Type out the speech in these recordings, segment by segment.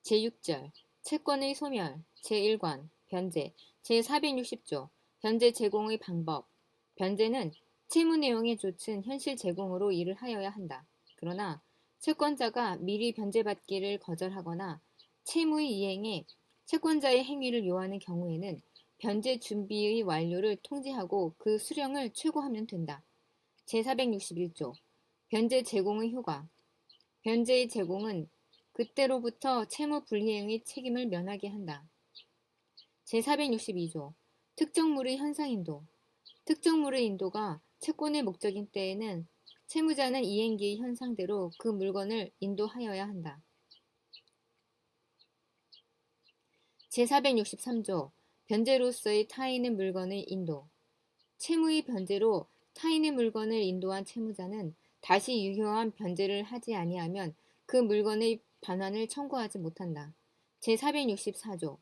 제6절 채권의 소멸 제1관 변제 제460조 변제 제공의 방법 변제는 채무 내용에 좋은 현실 제공으로 일을 하여야 한다. 그러나 채권자가 미리 변제받기를 거절하거나 채무의 이행에 채권자의 행위를 요하는 경우에는 변제 준비의 완료를 통지하고 그 수령을 최고하면 된다. 제461조 변제 제공의 효과 변제의 제공은 그때로부터 채무 불이행의 책임을 면하게 한다. 제462조 특정물의 현상인도 특정물의 인도가 채권의 목적인 때에는 채무자는 이행기의 현상대로 그 물건을 인도하여야 한다. 제463조 변제로서의 타인의 물건의 인도 채무의 변제로 타인의 물건을 인도한 채무자는 다시 유효한 변제를 하지 아니하면 그 물건의 반환을 청구하지 못한다. 제464조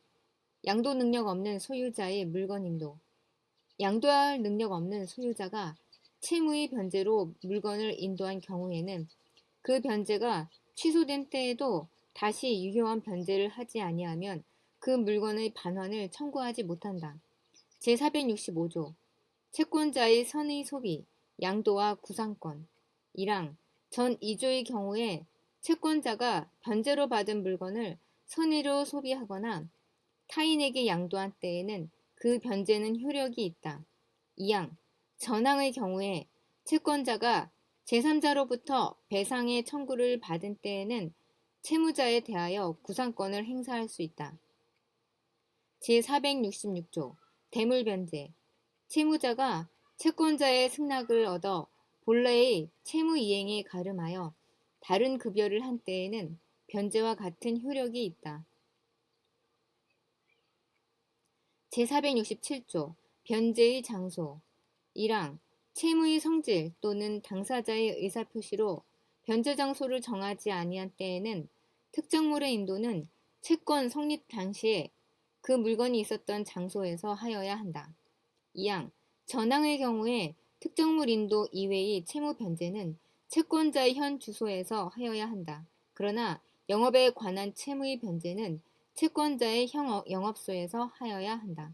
양도 능력 없는 소유자의 물건 인도 양도할 능력 없는 소유자가 채무의 변제로 물건을 인도한 경우에는 그 변제가 취소된 때에도 다시 유효한 변제를 하지 아니하면 그 물건의 반환을 청구하지 못한다. 제465조 채권자의 선의 소비, 양도와 구상권 1항 전 2조의 경우에 채권자가 변제로 받은 물건을 선의로 소비하거나 타인에게 양도한 때에는 그 변제는 효력이 있다. 2항 전항의 경우에 채권자가 제3자로부터 배상의 청구를 받은 때에는 채무자에 대하여 구상권을 행사할 수 있다. 제466조 대물변제 채무자가 채권자의 승낙을 얻어 본래의 채무 이행에 가름하여 다른 급여를 한 때에는 변제와 같은 효력이 있다. 제467조 변제의 장소 1항 채무의 성질 또는 당사자의 의사표시로 변제 장소를 정하지 아니한 때에는 특정물의 인도는 채권 성립 당시에 그 물건이 있었던 장소에서 하여야 한다. 2항 전항의 경우에 특정물 인도 이외의 채무 변제는 채권자의 현 주소에서 하여야 한다. 그러나 영업에 관한 채무의 변제는 채권자의 영업소에서 하여야 한다.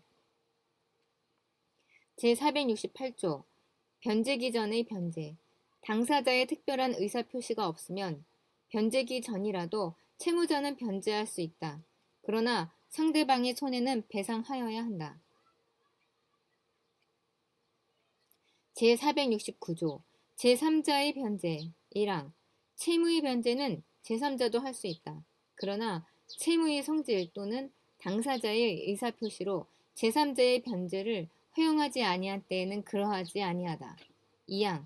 제468조 변제기 전의 변제 당사자의 특별한 의사표시가 없으면 변제기 전이라도 채무자는 변제할 수 있다. 그러나 상대방의 손해는 배상하여야 한다. 제469조 제3자의 변제 1항 채무의 변제는 제3자도 할 수 있다. 그러나 채무의 성질 또는 당사자의 의사표시로 제3자의 변제를 허용하지 아니한 때에는 그러하지 아니하다. 2항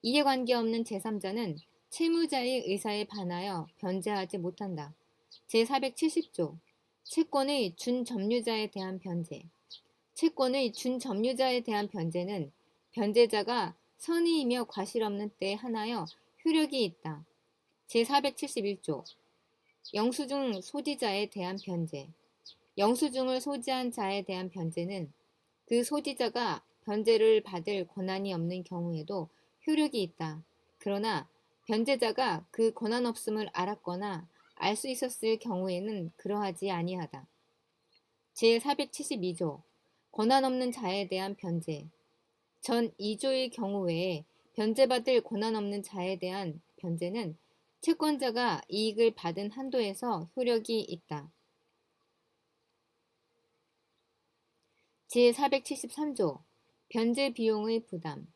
이해관계없는 제3자는 채무자의 의사에 반하여 변제하지 못한다. 제470조 채권의 준점유자에 대한 변제 채권의 준점유자에 대한 변제는 변제자가 선의이며 과실 없는 때에 한하여 효력이 있다. 제471조 영수증 소지자에 대한 변제 영수증을 소지한 자에 대한 변제는 그 소지자가 변제를 받을 권한이 없는 경우에도 효력이 있다. 그러나 변제자가 그 권한 없음을 알았거나 알 수 있었을 경우에는 그러하지 아니하다. 제472조 권한 없는 자에 대한 변제 전 2조의 경우 외에 변제받을 권한 없는 자에 대한 변제는 채권자가 이익을 받은 한도에서 효력이 있다. 제473조 변제 비용의 부담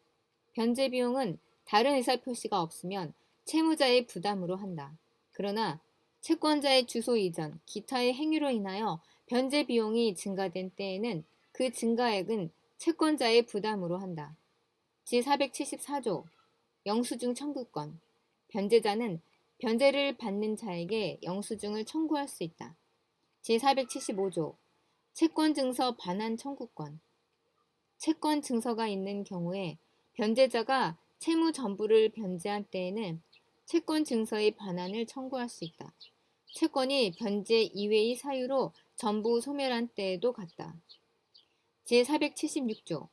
변제 비용은 다른 의사표시가 없으면 채무자의 부담으로 한다. 그러나 채권자의 주소 이전, 기타의 행위로 인하여 변제 비용이 증가된 때에는 그 증가액은 채권자의 부담으로 한다. 제474조 영수증 청구권 변제자는 변제를 받는 자에게 영수증을 청구할 수 있다. 제475조 채권증서 반환 청구권 채권 증서가 있는 경우에 변제자가 채무 전부를 변제한 때에는 채권 증서의 반환을 청구할 수 있다. 채권이 변제 이외의 사유로 전부 소멸한 때에도 같다. 제476조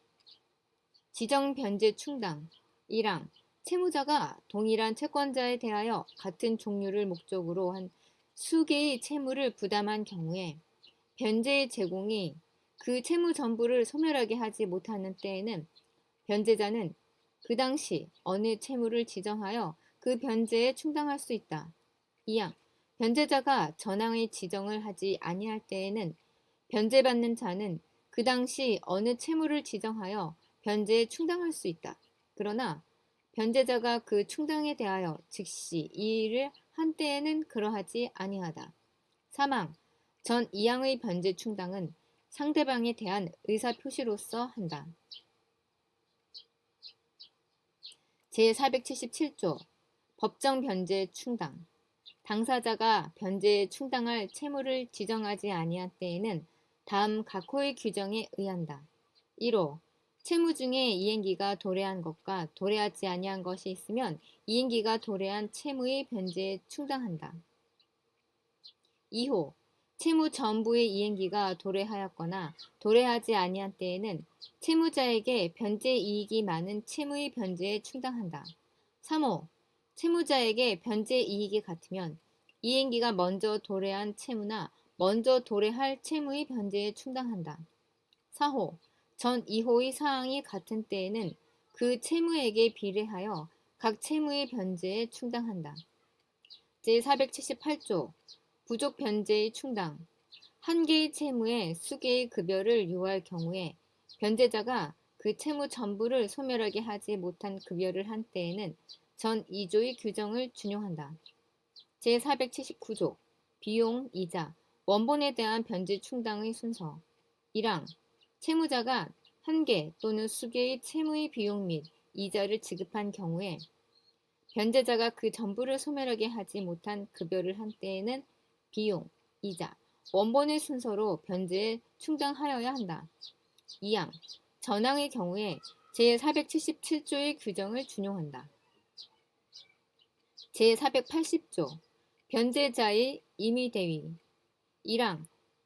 지정 변제 충당 1항 채무자가 동일한 채권자에 대하여 같은 종류를 목적으로 한 수개의 채무를 부담한 경우에 변제의 제공이 그 채무 전부를 소멸하게 하지 못하는 때에는 변제자는 그 당시 어느 채무를 지정하여 그 변제에 충당할 수 있다. 이항 변제자가 전항의 지정을 하지 아니할 때에는 변제받는 자는 그 당시 어느 채무를 지정하여 변제에 충당할 수 있다. 그러나 변제자가 그 충당에 대하여 즉시 이 일을 한 때에는 그러하지 아니하다. 사망 전 이항의 변제 충당은 상대방에 대한 의사표시로서 한다. 제477조 법정 변제 충당 당사자가 변제에 충당할 채무를 지정하지 아니한 때에는 다음 각호의 규정에 의한다. 1호 채무 중에 이행기가 도래한 것과 도래하지 아니한 것이 있으면 이행기가 도래한 채무의 변제에 충당한다. 2호 채무 전부의 이행기가 도래하였거나 도래하지 아니한 때에는 채무자에게 변제 이익이 많은 채무의 변제에 충당한다. 3호 채무자에게 변제 이익이 같으면 이행기가 먼저 도래한 채무나 먼저 도래할 채무의 변제에 충당한다. 4호 전 2호의 사항이 같은 때에는 그 채무에게 비례하여 각 채무의 변제에 충당한다. 제478조 부족 변제의 충당 한 개의 채무에 수개의 급여를 요할 경우에 변제자가 그 채무 전부를 소멸하게 하지 못한 급여를 한 때에는 전 2조의 규정을 준용한다. 제479조 비용, 이자, 원본에 대한 변제 충당의 순서 1항 채무자가 한 개 또는 수개의 채무의 비용 및 이자를 지급한 경우에 변제자가 그 전부를 소멸하게 하지 못한 급여를 한 때에는 비용, 이자, 원본의 순서로 변제에 충당하여야 한다. 2항 전항의 경우에 제477조의 규정을 준용한다. 제480조 변제자의 임의대위 1항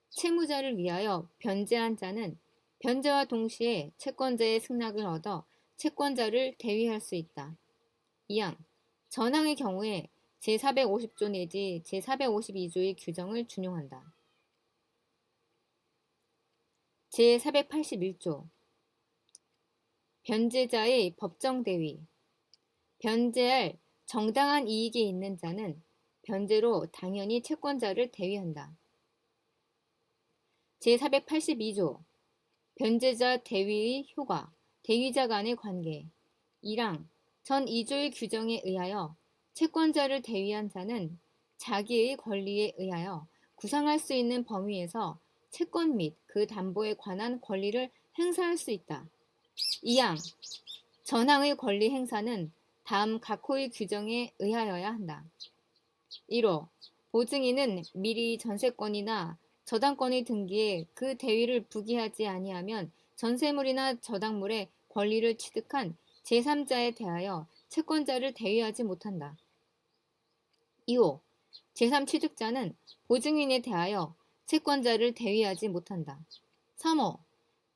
채무자를 위하여 변제한 자는 변제와 동시에 채권자의 승낙을 얻어 채권자를 대위할 수 있다. 2항 전항의 경우에 제450조 내지 제452조의 규정을 준용한다. 제481조 변제자의 법정 대위 변제할 정당한 이익이 있는 자는 변제로 당연히 채권자를 대위한다. 제482조 변제자 대위의 효과 대위자 간의 관계 1항 전 2조의 규정에 의하여 채권자를 대위한 자는 자기의 권리에 의하여 구상할 수 있는 범위에서 채권 및 그 담보에 관한 권리를 행사할 수 있다. 2항 전항의 권리 행사는 다음 각호의 규정에 의하여야 한다. 1호 보증인은 미리 전세권이나 저당권의 등기에 그 대위를 부기하지 아니하면 전세물이나 저당물의 권리를 취득한 제3자에 대하여 채권자를 대위하지 못한다. 2호 제3취득자는 보증인에 대하여 채권자를 대위하지 못한다. 3호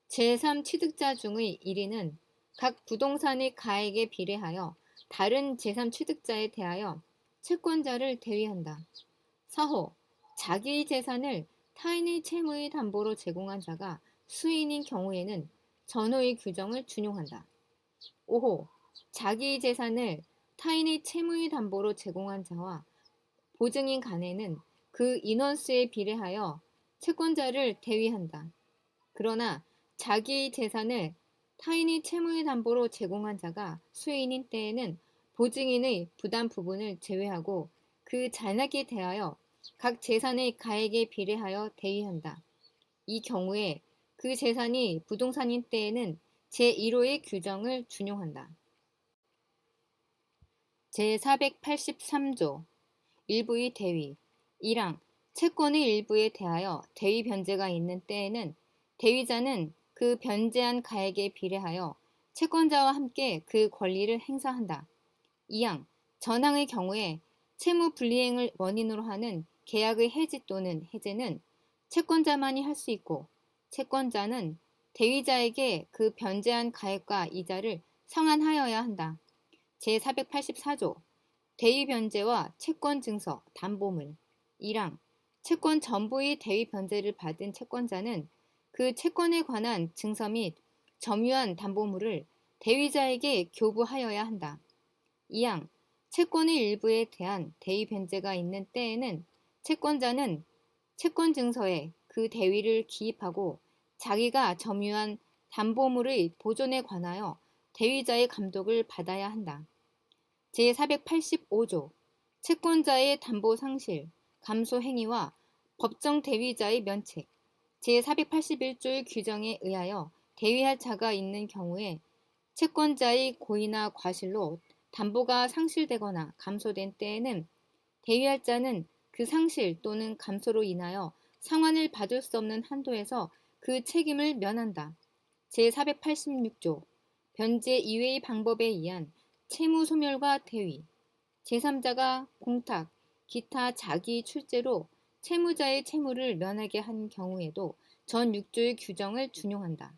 제3취득자 중의 1인은 각 부동산의 가액에 비례하여 다른 제3취득자에 대하여 채권자를 대위한다. 4호 자기의 재산을 타인의 채무의 담보로 제공한 자가 수인인 경우에는 전호의 규정을 준용한다. 5호 자기의 재산을 타인의 채무의 담보로 제공한 자와 보증인 간에는 그 인원수에 비례하여 채권자를 대위한다. 그러나 자기의 재산을 타인의 채무의 담보로 제공한 자가 수인인 때에는 보증인의 부담 부분을 제외하고 그 잔액에 대하여 각 재산의 가액에 비례하여 대위한다. 이 경우에 그 재산이 부동산인 때에는 제1호의 규정을 준용한다. 제483조 일부의 대위 1항 채권의 일부에 대하여 대위 변제가 있는 때에는 대위자는 그 변제한 가액에 비례하여 채권자와 함께 그 권리를 행사한다. 2항 전항의 경우에 채무 불이행을 원인으로 하는 계약의 해지 또는 해제는 채권자만이 할 수 있고 채권자는 대위자에게 그 변제한 가액과 이자를 상환하여야 한다. 제484조 대위 변제와 채권 증서, 담보물 1항 채권 전부의 대위 변제를 받은 채권자는 그 채권에 관한 증서 및 점유한 담보물을 대위자에게 교부하여야 한다. 2항 채권의 일부에 대한 대위 변제가 있는 때에는 채권자는 채권 증서에 그 대위를 기입하고 자기가 점유한 담보물의 보존에 관하여 대위자의 감독을 받아야 한다. 제485조 채권자의 담보 상실, 감소 행위와 법정 대위자의 면책, 제481조의 규정에 의하여 대위할 자가 있는 경우에 채권자의 고의나 과실로 담보가 상실되거나 감소된 때에는 대위할 자는 그 상실 또는 감소로 인하여 상환을 받을 수 없는 한도에서 그 책임을 면한다. 제486조 변제 이외의 방법에 의한 채무 소멸과 대위, 제3자가 공탁, 기타 자기 출제로 채무자의 채무를 면하게 한 경우에도 전 6조의 규정을 준용한다.